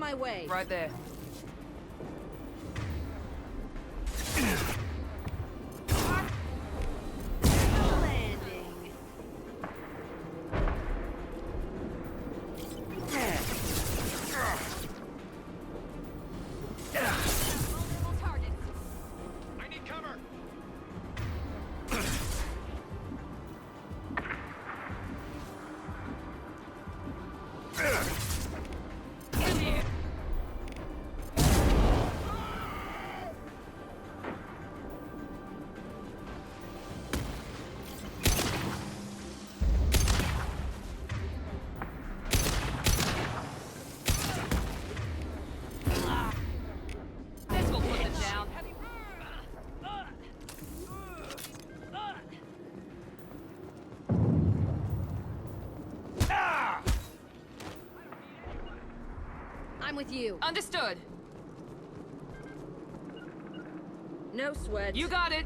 on my way. Right there. Landing. Vulnerable targets. I need cover. This will put them down. I'm with you. Understood. No sweat. You got it.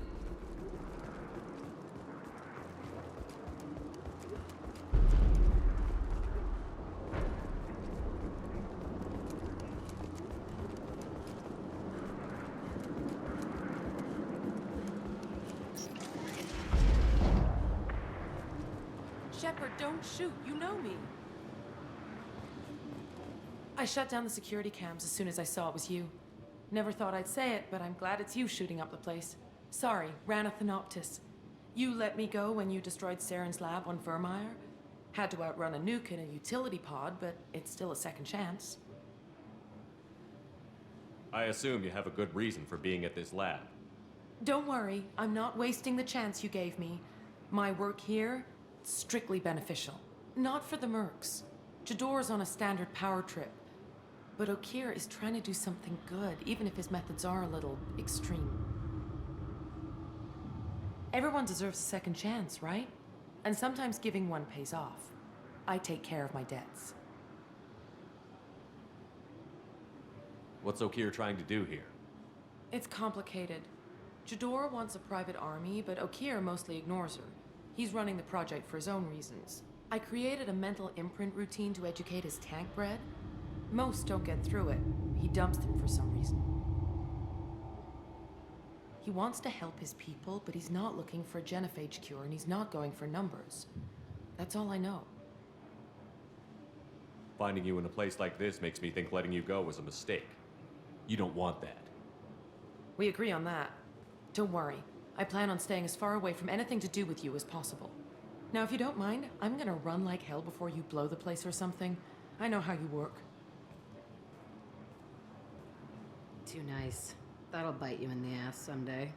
Shepard, don't shoot. You know me. I shut down the security cams as soon as I saw it was you. Never thought I'd say it, but I'm glad it's you shooting up the place. Sorry, ran a Thanoptis. You let me go when you destroyed Saren's lab on Vermeer. Had to outrun a nuke in a utility pod, but it's still a second chance. I assume you have a good reason for being at this lab. Don't worry, I'm not wasting the chance you gave me. My work here, strictly beneficial. Not for the mercs. Jador's on a standard power trip. But Okir is trying to do something good, even if his methods are a little extreme. Everyone deserves a second chance, right? And sometimes giving one pays off. I take care of my debts. What's Okir trying to do here? It's complicated. Jador wants a private army, but Okir mostly ignores her. He's running the project for his own reasons. I created a mental imprint routine to educate his tank bred. Most don't get through it. He dumps them for some reason. He wants to help his people, but he's not looking for a genophage cure, and he's not going for numbers. That's all I know. Finding you in a place like this makes me think letting you go was a mistake. You don't want that. We agree on that. Don't worry. I plan on staying as far away from anything to do with you as possible. Now, if you don't mind, I'm gonna run like hell before you blow the place or something. I know how you work. Too nice. That'll bite you in the ass someday.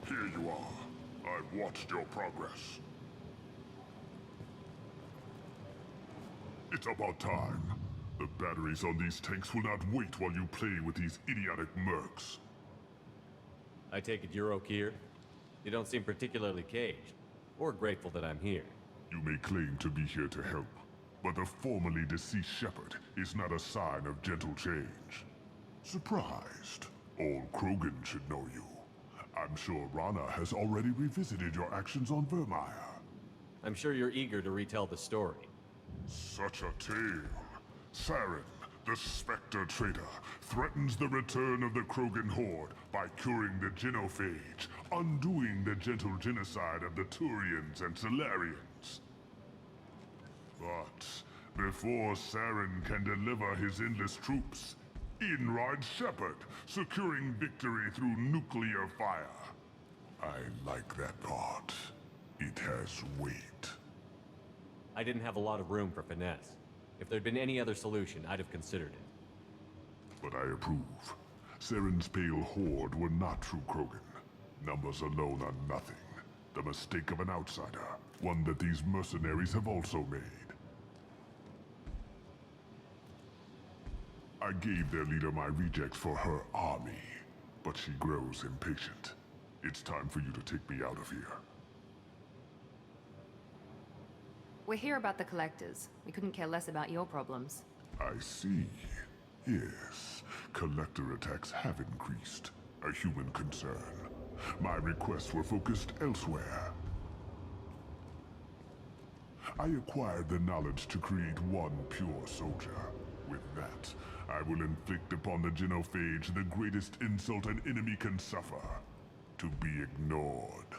Here you are. I've watched your progress. It's about time. The batteries on these tanks will not wait while you play with these idiotic mercs. I take it you're Okir? You don't seem particularly caged, or grateful that I'm here. You may claim to be here to help, but the formerly deceased Shepard is not a sign of gentle change. Surprised? Old Krogan should know you. I'm sure Rana has already revisited your actions on Vermeer. I'm sure you're eager to retell the story. Such a tale. Saren, the Spectre traitor, threatens the return of the Krogan horde by curing the genophage, undoing the gentle genocide of the Turians and Solarians. But before Saren can deliver his endless troops, in rides Shepard, securing victory through nuclear fire. I like that part. It has weight. I didn't have a lot of room for finesse. If there'd been any other solution, I'd have considered it. But I approve. Saren's pale horde were not true Krogan. Numbers alone are nothing. The mistake of an outsider, one that these mercenaries have also made. I gave their leader my rejects for her army, but she grows impatient. It's time for you to take me out of here. We're here about the collectors. We couldn't care less about your problems. I see. Yes, collector attacks have increased. A human concern. My requests were focused elsewhere. I acquired the knowledge to create one pure soldier. With that, I will inflict upon the genophage the greatest insult an enemy can suffer. To be ignored.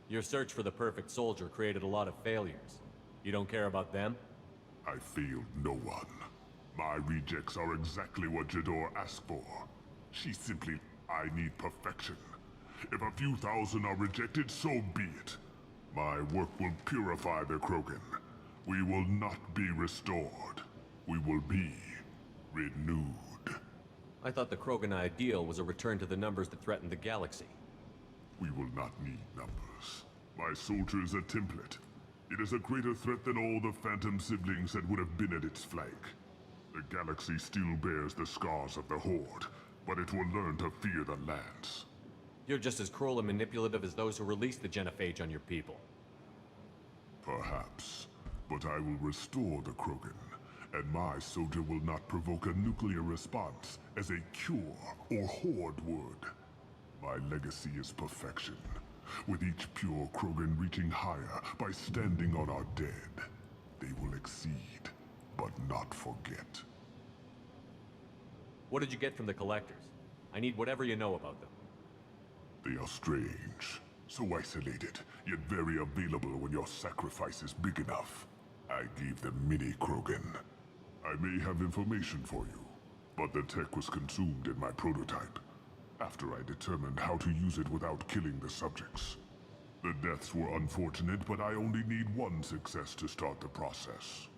Your search for the perfect soldier created a lot of failures. You don't care about them? I failed no one. My rejects are exactly what Jador asked for. She simply... I need perfection. If a few thousand are rejected, so be it. My work will purify the Krogan. We will not be restored. We will be renewed. I thought the Krogan ideal was a return to the numbers that threatened the galaxy. We will not need numbers. My soldier is a template. It is a greater threat than all the Phantom siblings that would have been at its flank. The galaxy still bears the scars of the Horde, but it will learn to fear the lands. You're just as cruel and manipulative as those who released the genophage on your people. Perhaps, but I will restore the Krogan, and my soldier will not provoke a nuclear response as a cure or Horde would. My legacy is perfection, with each pure Krogan reaching higher by standing on our dead. They will exceed, but not forget. What did you get from the collectors? I need whatever you know about them. They are strange, so isolated, yet very available when your sacrifice is big enough. I gave them mini Krogan. I may have information for you, but the tech was consumed in my prototype, after I determined how to use it without killing the subjects. The deaths were unfortunate, but I only need one success to start the process.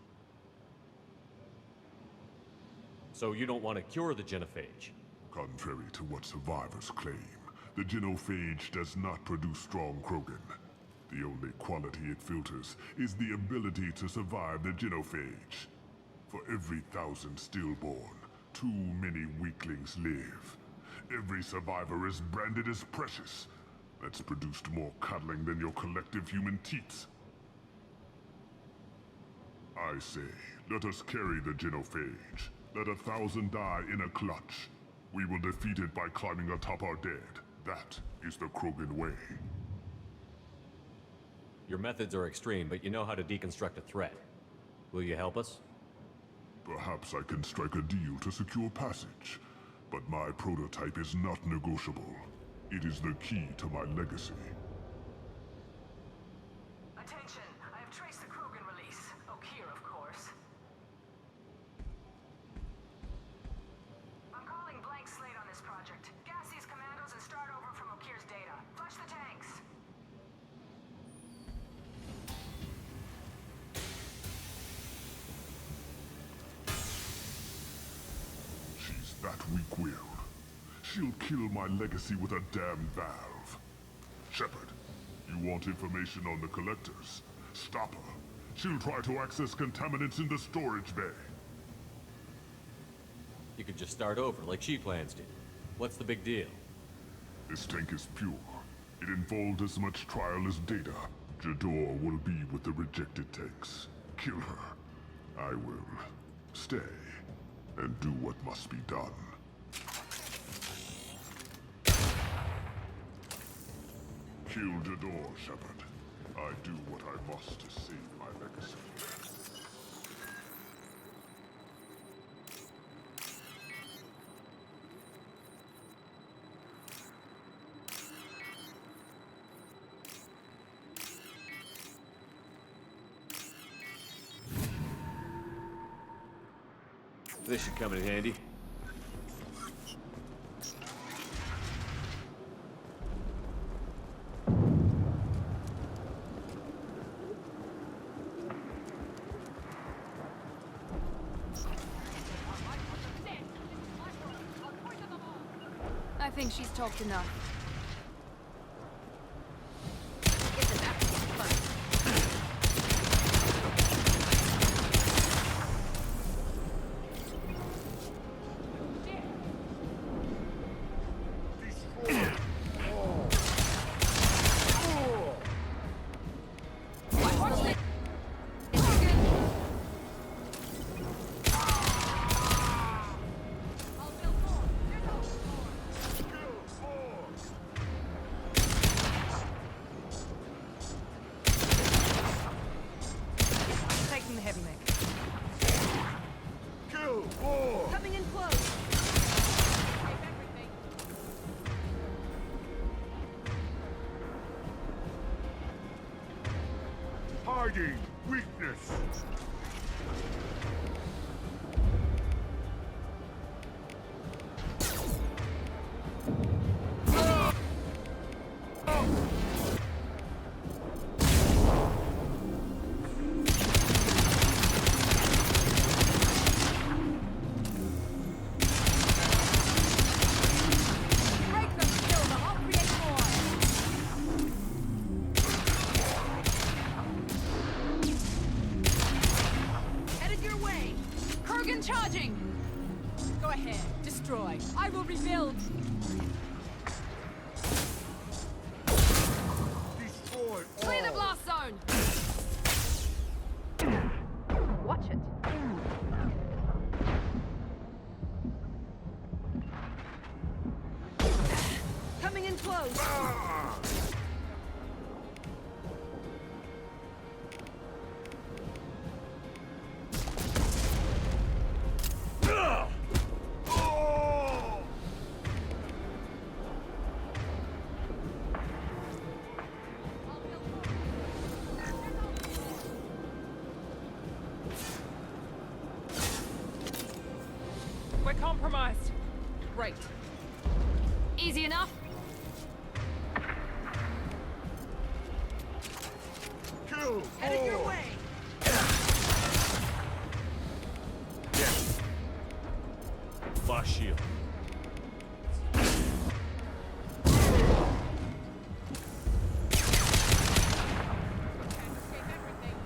So you don't want to cure the genophage? Contrary to what survivors claim, the genophage does not produce strong Krogan. The only quality it filters is the ability to survive the genophage. For every 1,000 stillborn, too many weaklings live. Every survivor is branded as precious. That's produced more cuddling than your collective human teats. I say, let us carry the genophage. Let 1,000 die in a clutch. We will defeat it by climbing atop our dead. That is the Krogan way. Your methods are extreme, but you know how to deconstruct a threat. Will you help us? Perhaps I can strike a deal to secure passage. But my prototype is not negotiable. It is the key to my legacy. Attention! I have traced the Krogan release. Okeer, of course. I'm calling blank slate on this project. Gas these commandos and start over from Okeer's data. Flush the tanks. She's that weak-willed. She'll kill my legacy with a damn valve. Shepard, you want information on the collectors? Stop her. She'll try to access contaminants in the storage bay. You could just start over, like she plans to. What's the big deal? This tank is pure. It involved as much trial as data. Jador will be with the rejected tanks. Kill her. I will stay and do what must be done. Kill Jador, Shepard. I do what I must to save my legacy. This should come in handy. I think she's talked enough. hiding weakness. Break them, kill them, I'll create more. Headed your way. Kurgan charging. Go ahead, destroy. I will rebuild. Destroy Clear the all. blast zone. Watch it. Coming in close. We're compromised. Right. Easy enough. Kill Headed your all. way. Boss shield. Escape everything.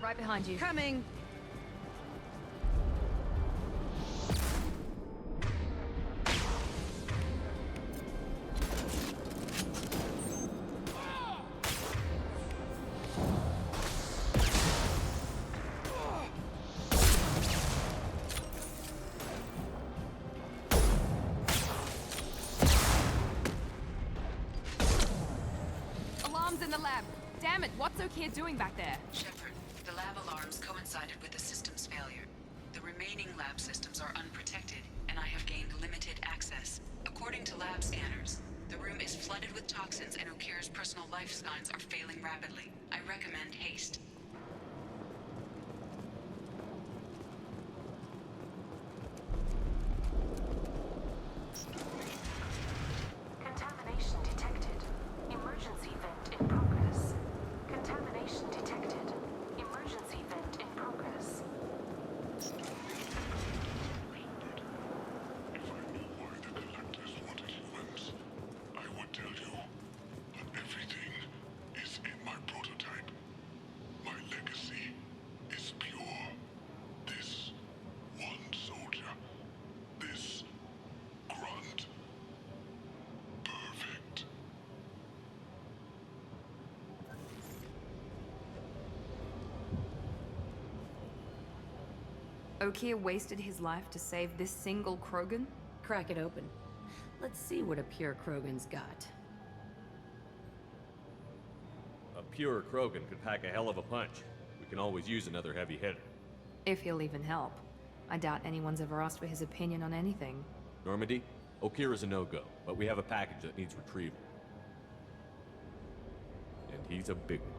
Right behind you. Coming. Alarms in the lab. Damn it, what's O'Keefe doing back there? Shepard, the lab alarms coincided with the system's failure. The remaining lab systems are unprotected, and I have gained limited access. According to lab scanners, the room is flooded with toxins and O'Keefe's personal life signs are failing rapidly. I recommend haste. Contamination detected. Emergency vent in progress. Contamination detected. Emergency vent in progress. If I knew why the collectors wanted humans, I would tell you. But everything is in my prototype. My legacy is pure. This one soldier. This grunt. Perfect. O'Keefe wasted his life to save this single Krogan? Crack it open. Let's see what a pure Krogan's got. A pure Krogan could pack a hell of a punch. We can always use another heavy hitter. If he'll even help. I doubt anyone's ever asked for his opinion on anything. Normandy, Okira's a no-go, but we have a package that needs retrieval. And he's a big one.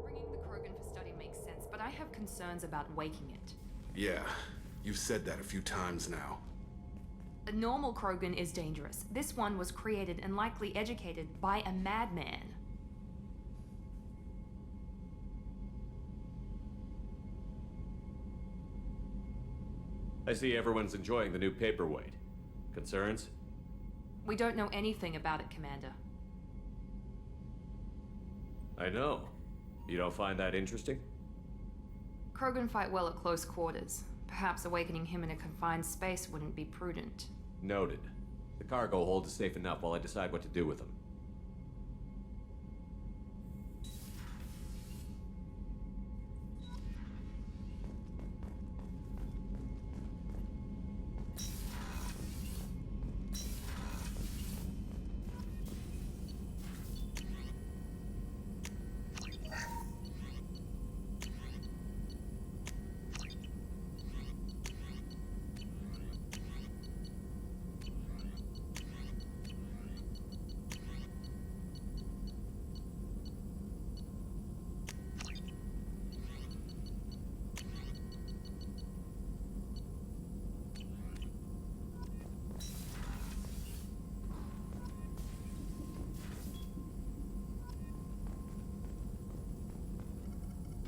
Bringing the Krogan for study makes sense, but I have concerns about waking it. Yeah, you've said that a few times now. A normal Krogan is dangerous. This one was created and likely educated by a madman. I see everyone's enjoying the new paperweight. Concerns? We don't know anything about it, Commander. I know. You don't find that interesting? Krogan fight well at close quarters. Perhaps awakening him in a confined space wouldn't be prudent. Noted. The cargo hold is safe enough while I decide what to do with them.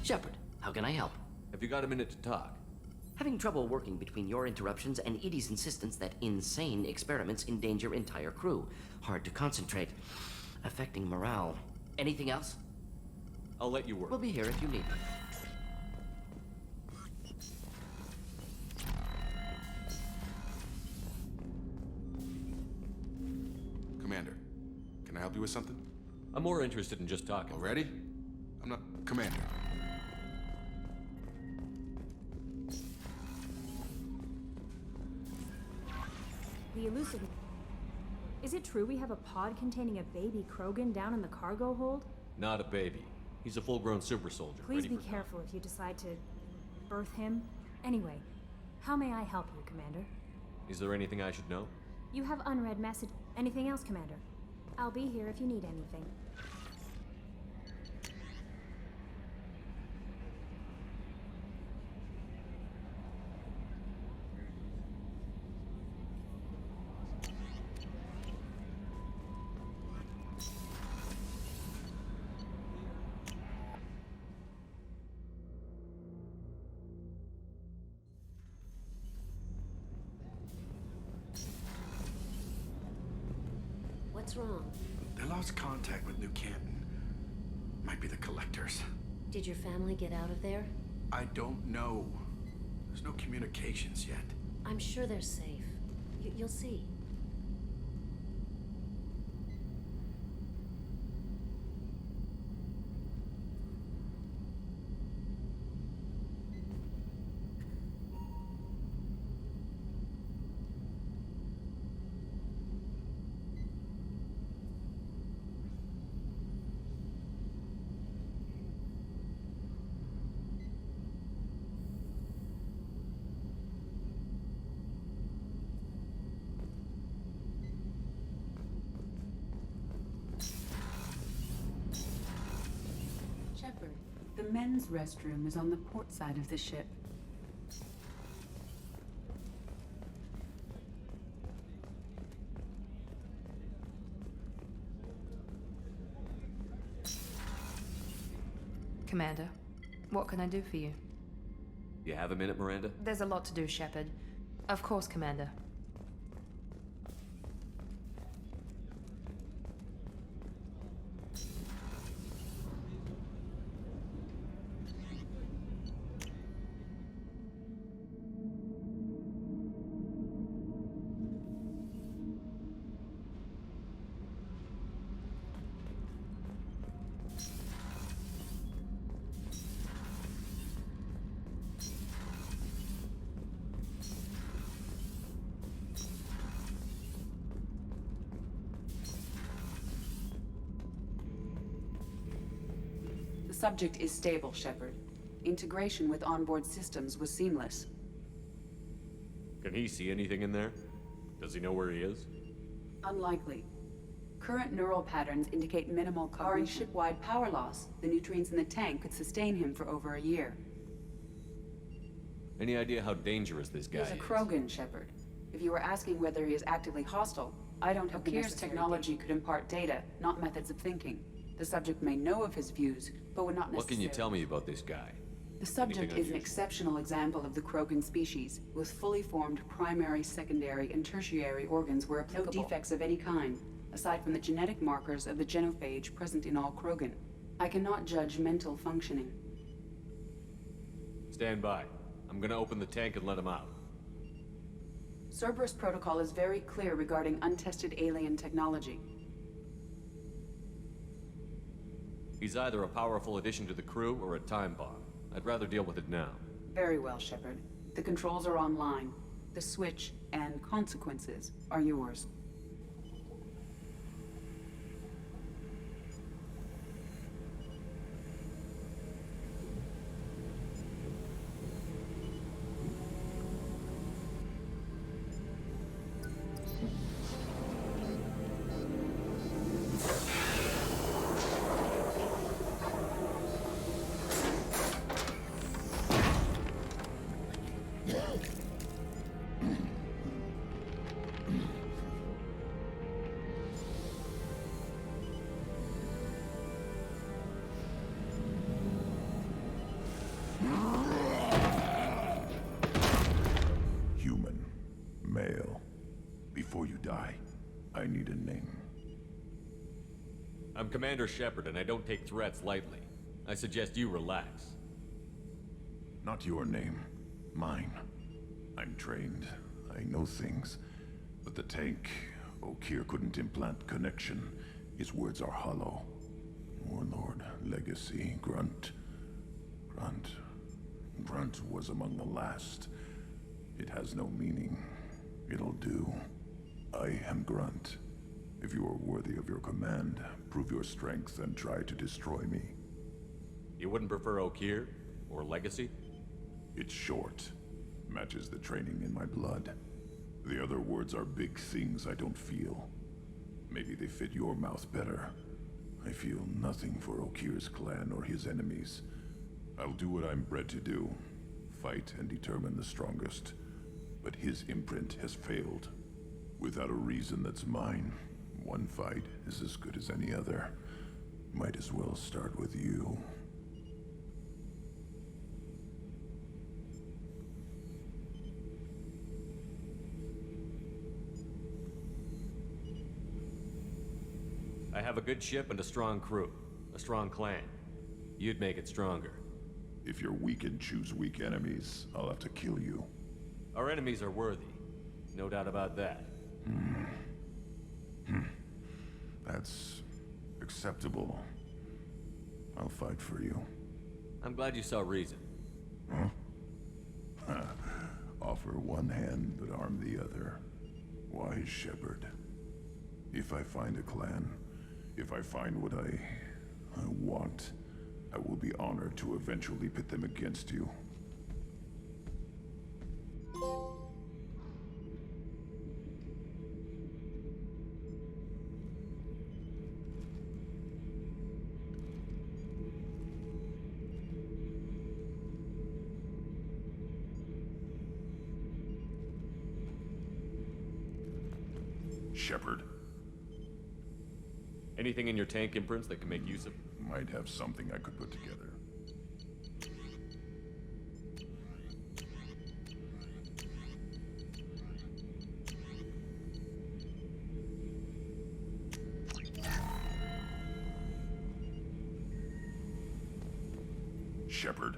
Shepard, how can I help? Have you got a minute to talk? Having trouble working between your interruptions and Edie's insistence that insane experiments endanger entire crew. Hard to concentrate. Affecting morale. Anything else? I'll let you work. We'll be here if you need me. Commander, can I help you with something? I'm more interested in just talking. Already? I'm not... Commander. The elusive... Is it true we have a pod containing a baby Krogan down in the cargo hold? Not a baby. He's a full-grown super soldier. Please ready be for careful if you decide to birth him. Anyway, how may I help you, Commander? Is there anything I should know? You have unread message. Anything else, Commander? I'll be here if you need anything. What's wrong? They lost contact with New Canton. Might be the Collectors. Did your family get out of there? I don't know. There's no communications yet. I'm sure they're safe. You'll see. Shepard, the men's restroom is on the port side of the ship. Commander, what can I do for you? You have a minute, Miranda? There's a lot to do, Shepard. Of course, Commander. The subject is stable, Shepard. Integration with onboard systems was seamless. Can he see anything in there? Does he know where he is? Unlikely. Current neural patterns indicate minimal cognition. Ship-wide power loss. The nutrients in the tank could sustain him for over a year. Any idea how dangerous this guy He's a is? Krogan, Shepard. If you were asking whether he is actively hostile, I don't have the necessary technology could impart data, not methods of thinking. The subject may know of his views, but would not necessarily... What can you tell me about this guy? The subject Anything is an exceptional example of the Krogan species, with fully formed primary, secondary, and tertiary organs where applicable. No defects of any kind, aside from the genetic markers of the genophage present in all Krogan. I cannot judge mental functioning. Stand by. I'm gonna open the tank and let him out. Cerberus protocol is very clear regarding untested alien technology. He's either a powerful addition to the crew or a time bomb. I'd rather deal with it now. Very well, Shepard. The controls are online. The switch and consequences are yours. Human. Male. Before you die, I need a name. I'm Commander Shepard, and I don't take threats lightly. I suggest you relax. Not your name. Mine. I'm trained. I know things. But the tank, Okeer couldn't implant connection. His words are hollow. Warlord, Legacy, Grunt. Grunt was among the last. It has no meaning. It'll do. I am Grunt. If you are worthy of your command, prove your strength and try to destroy me. You wouldn't prefer Okeer? Or Legacy? It's short. Matches the training in my blood. The other words are big things I don't feel. Maybe they fit your mouth better. I feel nothing for Okeer's clan or his enemies. I'll do what I'm bred to do. Fight and determine the strongest. But his imprint has failed. Without a reason that's mine, one fight is as good as any other. Might as well start with you. I have a good ship and a strong crew. A strong clan. You'd make it stronger. If you're weak and choose weak enemies, I'll have to kill you. Our enemies are worthy. No doubt about that. That's acceptable. I'll fight for you. I'm glad you saw reason. Huh? Offer one hand, but arm the other. Wise Shepard. If I find a clan, if I find what I want, I will be honored to eventually pit them against you. Shepard. Anything in your tank imprints that can make use of... Might have something I could put together. Shepard.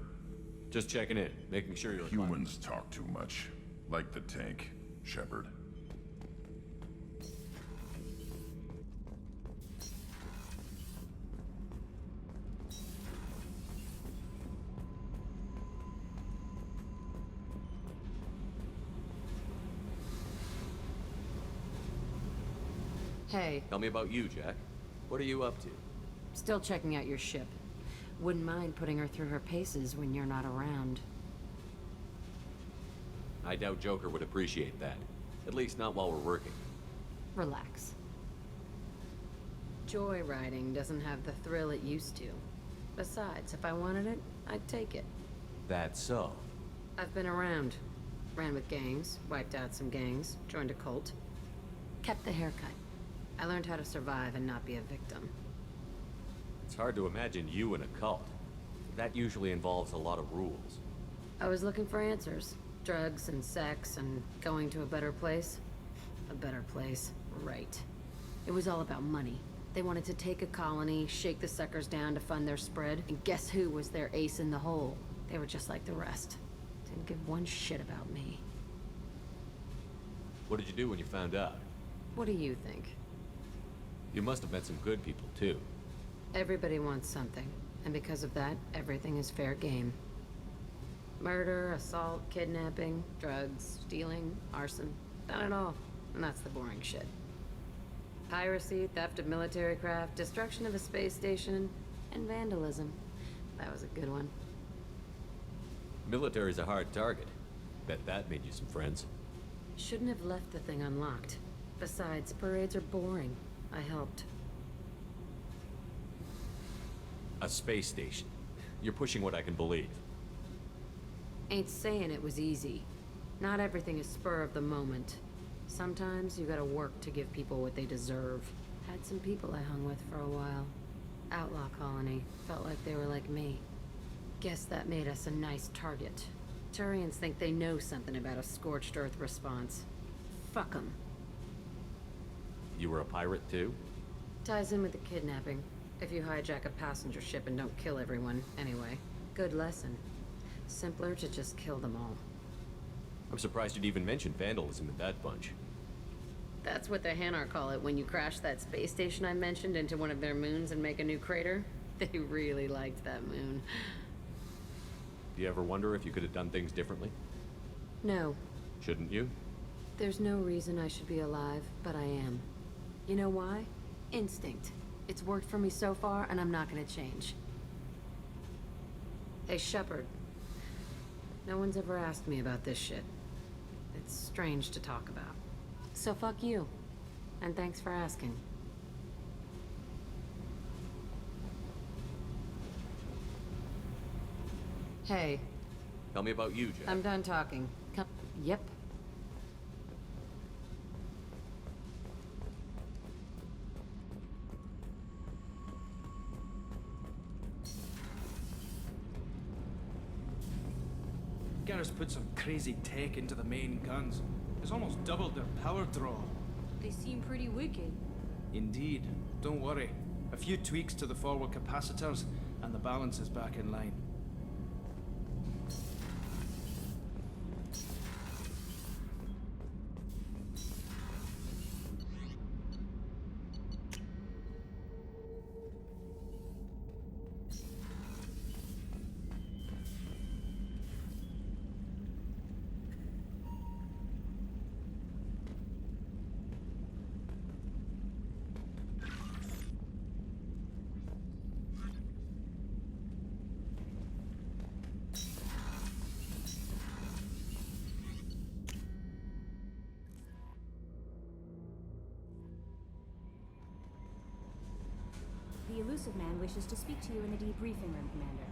Just checking in, making sure you're... Humans talk too much. Like the tank, Shepard. Hey. Tell me about you, Jack. What are you up to? Still checking out your ship. Wouldn't mind putting her through her paces when you're not around. I doubt Joker would appreciate that. At least not while we're working. Relax. Joyriding doesn't have the thrill it used to. Besides, if I wanted it, I'd take it. That's so. I've been around. Ran with gangs, wiped out some gangs, joined a cult. Kept the haircut. I learned how to survive and not be a victim. It's hard to imagine you in a cult. That usually involves a lot of rules. I was looking for answers. Drugs and sex and going to a better place. A better place, right. It was all about money. They wanted to take a colony, shake the suckers down to fund their spread, and guess who was their ace in the hole? They were just like the rest. Didn't give one shit about me. What did you do when you found out? What do you think? You must have met some good people, too. Everybody wants something, and because of that, everything is fair game. Murder, assault, kidnapping, drugs, stealing, arson. Done it all. And that's the boring shit. Piracy, theft of military craft, destruction of a space station, and vandalism. That was a good one. Military's a hard target. Bet that made you some friends. Shouldn't have left the thing unlocked. Besides, parades are boring. I helped. A space station. You're pushing what I can believe. Ain't saying it was easy. Not everything is spur of the moment. Sometimes you gotta work to give people what they deserve. Had some people I hung with for a while. Outlaw colony. Felt like they were like me. Guess that made us a nice target. Turians think they know something about a scorched earth response. Fuck 'em. You were a pirate, too? Ties in with the kidnapping. If you hijack a passenger ship and don't kill everyone, anyway. Good lesson. Simpler to just kill them all. I'm surprised you'd even mention vandalism in that bunch. That's what the Hanar call it when you crash that space station I mentioned into one of their moons and make a new crater. They really liked that moon. Do you ever wonder if you could have done things differently? No. Shouldn't you? There's no reason I should be alive, but I am. You know why? Instinct. It's worked for me so far, and I'm not gonna change. Hey, Shepard. No one's ever asked me about this shit. It's strange to talk about. So fuck you. And thanks for asking. Hey. Tell me about you, Jack. I'm done talking. Come. Yep. Garrus put some crazy tech into the main guns. It's almost doubled their power draw. They seem pretty wicked. Indeed. Don't worry. A few tweaks to the forward capacitors, and the balance is back in line. The elusive man wishes to speak to you in the debriefing room, Commander.